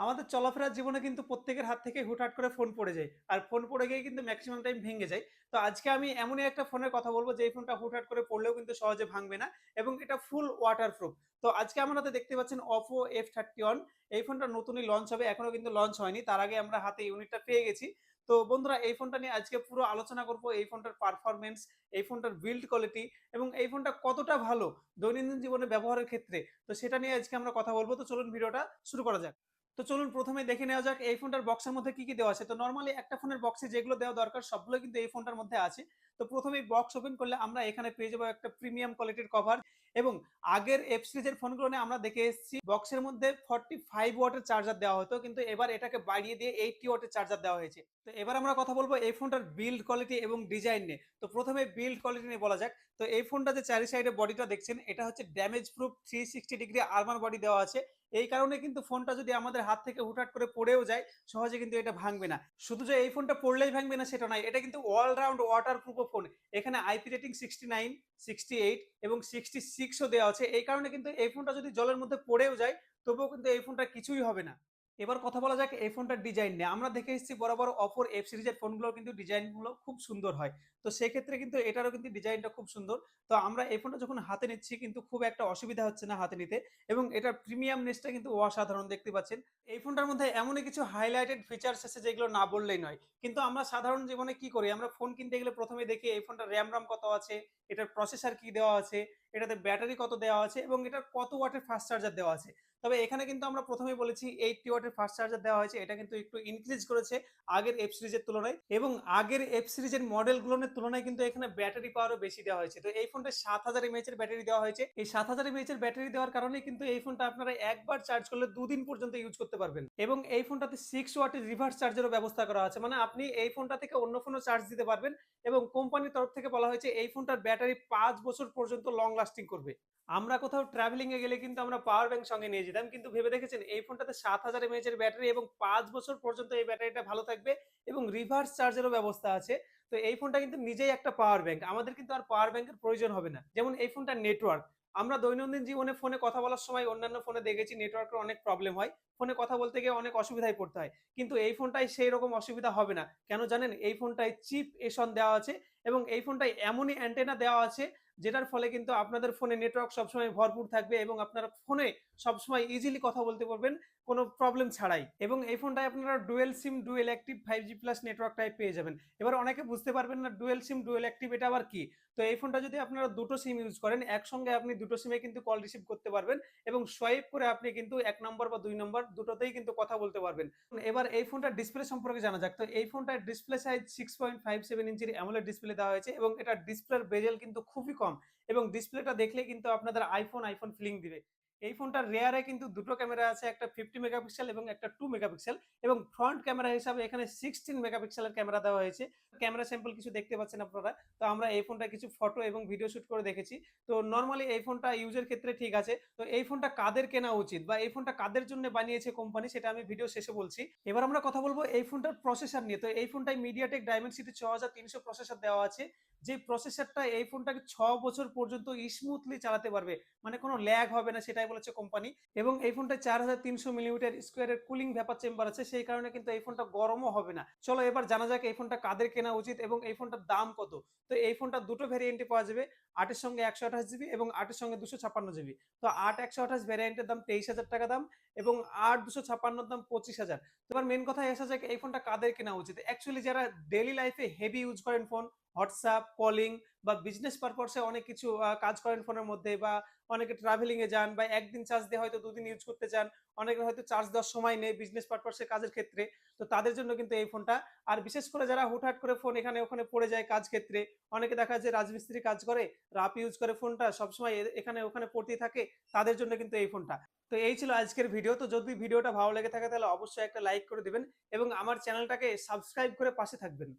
আমাদের চলাফেরার জীবনে কিন্তু প্রত্যেকের হাত থেকে হুটহাট করে ফোন পড়ে যায়। আর ফোন পড়ে গিয়ে কিন্তু ম্যাক্সিমাম টাইম ভেঙে যায়। তো আজকে আমি এমনই একটা ফোনের কথা বলব যে এই ফোনটা হুটহাট করে পড়লেও কিন্তু সহজে ভাঙবে না এবং এটা ফুল ওয়াটারপ্রুফ। তো আজকে আমার হাতে দেখতে পাচ্ছেন Oppo F31। এই ফোনটা নতুনই লঞ্চ হবে। এখনো কিন্তু লঞ্চ হয়নি। তার আগে আমরা হাতে ইউনিটটা পেয়ে গেছি। তো বন্ধুরা এই ফোনটা নিয়ে আজকে পুরো আলোচনা করব। এই ফোনটার পারফরম্যান্স, এই ফোনটার বিল্ড কোয়ালিটি এবং এই ফোনটা কতটা ভালো দৈনন্দিন জীবনে ব্যবহারের ক্ষেত্রে। তো সেটা নিয়ে আজকে আমরা কথা বলব। তো চলুন ভিডিওটা শুরু করা যাক। তো চলুন প্রথমে দেখে নেওয়া যাক এই ফোনটার বক্সের মধ্যে কি কি দেওয়া আছে। তো নরমালি একটা ফোনের বক্সে যেগুলো দেওয়া দরকার সবগুলো কিন্তু এই ফোনটার মধ্যে আছে। তো প্রথমেই বক্স ওপেন করলে আমরা এখানে পেয়ে যাবো একটা প্রিমিয়াম কোয়ালিটির কভার এবং আগের এফ সিরিজের ফোনগুলো নিয়ে আমরা দেখে এসেছি বক্সের মধ্যে 45 ওয়াটের চার্জার দেওয়া হতো, কিন্তু এবার এটাকে বাড়িয়ে দিয়ে 80 ওয়াটের চার্জার দেওয়া হয়েছে। তো এবার আমরা কথা বলবো এই ফোনটার বিল্ড কোয়ালিটি এবং ডিজাইন নিয়ে। তো প্রথমে বিল্ড কোয়ালিটি নিয়ে বলা যাক। তো এই ফোনটা যে চারি সাইডে বডিটা দেখছেন এটা হচ্ছে damage proof 360 degree armour body দেওয়া আছে। এই কারণে কিন্তু ফোনটা যদি আমাদের হাত থেকে হুটহাট করে পড়েও যায় সহজে কিন্তু এটা ভাঙবে না। শুধু যে এই ফোনটা পড়লেই ভাঙবে না সেটা নয়, এটা কিন্তু অলরাউন্ড ওয়াটার প্রুফ ফোন। এখানে আইপি রেটিং 69, 68 এবং 66ও দেওয়া আছে। এই কারণে কিন্তু এই ফোনটা যদি জলের মধ্যে পড়েও যায় তবুও কিন্তু এই ফোনটা কিছুই হবে না। এবার কথা বলা যাক এই ফোনটার ডিজাইন নিয়ে। আমরা দেখে এসেছি বরাবর অপর এফ সিরিজের ফোনগুলো কিন্তু ডিজাইনগুলো খুব সুন্দর হয়। তো সেক্ষেত্রে কিন্তু এটারও কিন্তু ডিজাইনটা খুব সুন্দর। তো আমরা এই ফোনটা যখন হাতে নিচ্ছি কিন্তু খুব একটা অসুবিধা হচ্ছে না হাতে নিতে এবং এটার প্রিমিয়ামনেসটা কিন্তু অসাধারণ দেখতে পাচ্ছেন। এই ফোনটার মধ্যে এমনই কিছু হাইলাইটেড ফিচার্স আছে যেগুলো না বললেই নয়। কিন্তু আমরা সাধারণ জীবনে কি করি, আমরা ফোন কিনতে গেলে প্রথমে দেখি এই ফোনটার র্যাম রাম কত আছে, এটার প্রসেসর কি দেওয়া আছে, এটাতে ব্যাটারি কত দেওয়া আছে এবং এটার কত ওয়াটের ফাস্ট চার্জার দেওয়া আছে। তবে এখানে কিন্তু আমরা প্রথমেই বলেছি 80 ওয়াটের ফাস্ট চার্জার দেওয়া হয়েছে। এটা কিন্তু একটু ইনক্রিজ করেছে আগের এফ সিরিজের তুলনায় এবং আগের এফ সিরিজের মডেলগুলোর তুলনায় কিন্তু এখানে ব্যাটারি পাওয়ারও বেশি দেওয়া হয়েছে। তো এই ফোনটা 7000 এমএএইচ এর ব্যাটারি দেওয়া হয়েছে। এই 7000 এমএএইচ এর ব্যাটারি দেওয়ার কারণে কিন্তু এই ফোনটা আপনারা একবার চার্জ করলে 2 দিন পর্যন্ত ইউজ করতে পারবেন এবং এই ফোনটাতে 6 ওয়াটের রিভার্স চার্জেরও ব্যবস্থা করা আছে। মানে আপনি এই ফোনটা থেকে অন্য ফোনও চার্জ দিতে পারবেন এবং কোম্পানির তরফ থেকে বলা হয়েছে এই ফোনটার ব্যাটারি 5 বছর পর্যন্ত লং লাস্টিং করবে। আমরা কোথাও ট্রাভেলিং এ গেলে কিন্তু আমরা পাওয়ার ব্যাংক সঙ্গে নিয়ে যেতাম, কিন্তু ভেবে দেখেছেন এই ফোনটাতে 7000 এমএএইচ এর ব্যাটারি এবং 5 বছর পর্যন্ত এই ব্যাটারিটা ভালো থাকবে এবং রিভার্স চার্জেরও ব্যবস্থা আছে। তো এই ফোনটা কিন্তু নিজেই একটা পাওয়ার ব্যাংক, আমাদের কিন্তু আর পাওয়ার ব্যাংকের প্রয়োজন হবে না। যেমন এই ফোনটার নেটওয়ার্ক, আমরা দৈনন্দিন জীবনে ফোনে কথা বলার সময় অন্যান্য ফোনে দেখেছি নেটওয়ার্কের অনেক প্রবলেম হয়, ফোনে কথা বলতে গিয়ে অনেক অসুবিধায় পড়তে হয়, কিন্তু এই ফোনটায় সেই রকম অসুবিধা হবে না। কেন জানেন? এই ফোনটায় চিপ এসন দেওয়া আছে এবং এই ফোনটায় এমনই অ্যান্টেনা দেওয়া আছে যেটার ফলে কিন্তু আপনাদের ফোনে নেটওয়ার্ক সবসময় ভরপুর থাকবে এবং আপনারা ফোনে সবসময় ইজিলি কথা বলতে পারবেন কোনো প্রবলেম ছাড়াই। এবং এই ফোনটায় আপনারা dual sim dual active 5G plus network type পেয়ে যাবেন। এবার অনেকে বুঝতে পারবেন না ডুয়েল সিম ডুয়েল অ্যাক্টিভ এটা আবার কি। তো এই ফোনটা যদি আপনারা দুটো সিম ইউজ করেন একসঙ্গে আপনি দুটো সিমে কিন্তু কল রিসিভ করতে পারবেন এবং সোয়াইপ করে আপনি কিন্তু 1 নম্বর বা 2 নম্বর দুটোতেই কিন্তু কথা বলতে পারবেন। এবার এই ফোনটার ডিসপ্লে সম্পর্কে জানা যাক। তো এই ফোনটার ডিসপ্লে সাইজ 6.57 ইঞ্চির অ্যামোলেড ডিসপ্লে দেওয়া হয়েছে এবং এটার ডিসপ্লের বেজেল কিন্তু খুবই কম এবং ডিসপ্লেটা দেখলে কিন্তু আপনাদের আইফোন ফিলিং দিবে। এই ফোনটার রেয়ারে কিন্তু দুটো ক্যামেরা আছে, একটা 50 মেগাপিক্সেল এবং একটা 2 মেগাপিক্সেল এবং ফ্রন্ট ক্যামেরা হিসাবে এখানে 16 মেগাপিক্সেলের ক্যামেরা দেওয়া হয়েছে। ক্যামেরা স্যাম্পল কিছু দেখতে পাচ্ছেন আপনারা। তো আমরা এই ফোনটা কিছু ফটো এবং ভিডিও শুট করে দেখেছি। তো নরমালি এই ফোনটা ইউজের ক্ষেত্রে ঠিক আছে। তো এই ফোনটা কাদের কেনা উচিত বা এই ফোনটা কাদের জন্য বানিয়েছে কোম্পানি সেটা আমি ভিডিও শেষে বলছি। এবার আমরা কথা বলবো এই ফোনটার প্রসেসর নিয়ে। তো এই ফোনটায় মিডিয়াটেক ডায়মেনসিটি 6300 প্রসেসর দেওয়া আছে। যে প্রসেসরটা এই ফোনটাকে 6 বছর পর্যন্ত স্মুথলি চালাতে পারবে, মানে কোনো ল্যাগ হবে না সেটাই বলেছে কোম্পানি। এবং এই ফোনটা 4300 মিলিমিটার স্কোয়ারের কুলিং ভ্যাপার চেম্বার আছে, সেই কারণে কিন্তু এই ফোনটা গরমও হবে না। চলো এবার জানা যাক এই ফোনটা কাদের কেনা উচিত এবং এই ফোনটার দাম কত। তো এই ফোনটা দুটো ভ্যারিয়েন্টে পাওয়া যাবে, 8-এর সঙ্গে 128 জিবি এবং 8-এর সঙ্গে 256 জিবি। তো 8 128 ভ্যারিয়েন্টের দাম 23,000 টাকা দাম এবং 8 256 দাম 25,000। তো এবার মেন কথা আসা যাক এই ফোনটা কাদের কেনা উচিত। অ্যাকচুয়ালি যারা ডেইলি লাইফে হেভি ইউজ করেন ফোন, হোয়াটসঅ্যাপ কলিং বা বিজনেস পারপসে অনেক কিছু কাজ করেন ফোনের মধ্যে, বা অনেকে ট্রাভেলিং এ যান বা একদিন চার্জ দিয়ে হয়তো 2 দিন ইউজ করতে চান, অনেকে হয়তো চার্জ দেওয়ার সময় নেই বিজনেস পারপসে কাজের ক্ষেত্রে। তো তাদের জন্য কিন্তু এই ফোনটা। আর বিশেষ করে যারা হুটহাট করে ফোন এখানে ওখানে পড়ে যায় কাজ ক্ষেত্রে, অনেকে দেখা যায় রাজমিস্ত্রি কাজ করে, রাপ ইউজ করে ফোনটা সবসময় এখানে ওখানে পড়তেই থাকে, তাদের জন্য কিন্তু এই ফোনটা। তো এই ছিল আজকের ভিডিও। তো যদি ভিডিওটা ভালো লেগে থাকে তাহলে অবশ্যই একটা লাইক করে দিবেন এবং আমার চ্যানেলটাকে সাবস্ক্রাইব করে পাশে থাকবেন।